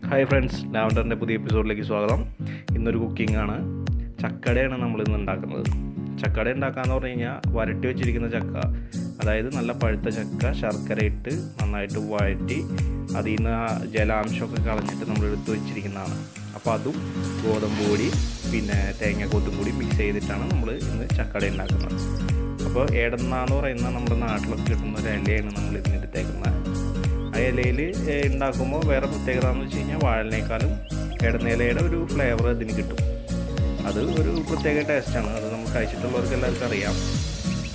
Hi friends, ലാവണ്ടറിൻ്റെ പുതിയ എപ്പിസോഡിലേക്ക് സ്വാഗതം. ഇന്നൊരു കുക്കിംഗ് ആണ്. ചക്കടയാണ് നമ്മളിന്ന് ഉണ്ടാക്കുന്നത്. ചക്കട ഉണ്ടാക്കാമെന്ന് പറഞ്ഞു കഴിഞ്ഞാൽ വരട്ടി വെച്ചിരിക്കുന്ന ചക്ക, അതായത് നല്ല പഴുത്ത ചക്ക ശർക്കര ഇട്ട് നന്നായിട്ട് വഴറ്റി അതിൽ നിന്ന് ജലാംശമൊക്കെ കളഞ്ഞിട്ട് നമ്മൾ എടുത്ത് വെച്ചിരിക്കുന്നതാണ്. അപ്പോൾ അതും ഗോതമ്പ് പൊടി പിന്നെ തേങ്ങാക്കൊത്തും കൂടി മിക്സ് ചെയ്തിട്ടാണ് നമ്മൾ ഇന്ന് ചക്കട ഉണ്ടാക്കുന്നത്. അപ്പോൾ ഏടന്ന എന്ന് പറയുന്ന നമ്മുടെ നാട്ടിലൊക്കെ കിട്ടുന്ന ഒരു ഇലയാണ് നമ്മൾ ഇതിന് എടുത്തേക്കുന്നത്. ആ ഇലയിൽ ഉണ്ടാക്കുമ്പോൾ വേറെ പ്രത്യേകത എന്ന് വെച്ച് കഴിഞ്ഞാൽ വാഴനേക്കാളും ഇടനിലയുടെ ഒരു ഫ്ലേവർ ഇതിന് കിട്ടും. അത് ഒരു പ്രത്യേക ടേസ്റ്റാണ്. അത് നമ്മൾ കഴിച്ചിട്ടുള്ളവർക്ക് എല്ലാവർക്കും അറിയാം.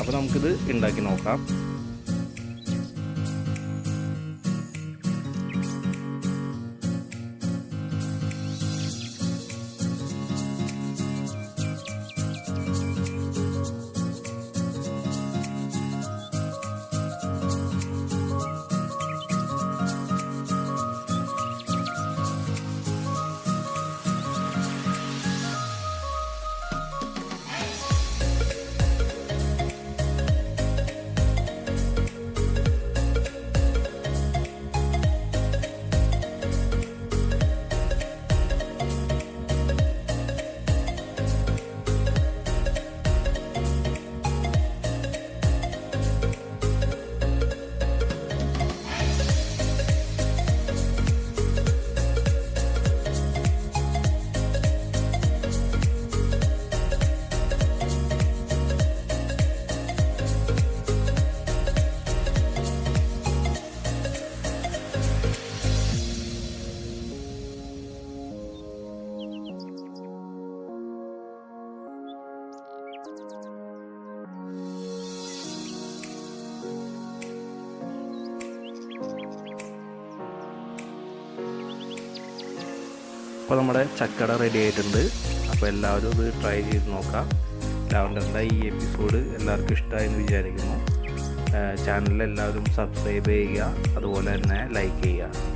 അപ്പോൾ നമുക്കിത് ഉണ്ടാക്കി നോക്കാം. അപ്പോൾ നമ്മുടെ ചക്കട റെഡി ആയിട്ടുണ്ട്. അപ്പോൾ എല്ലാവരും ഇത് ട്രൈ ചെയ്ത് നോക്കാം. ലാവണ്ടറിൻ്റെ ഈ എപ്പിസോഡ് എല്ലാവർക്കും ഇഷ്ടമായെന്ന് വിചാരിക്കുന്നു. ചാനൽ എല്ലാവരും സബ്സ്ക്രൈബ് ചെയ്യുക, അതുപോലെ തന്നെ ലൈക്ക് ചെയ്യുക.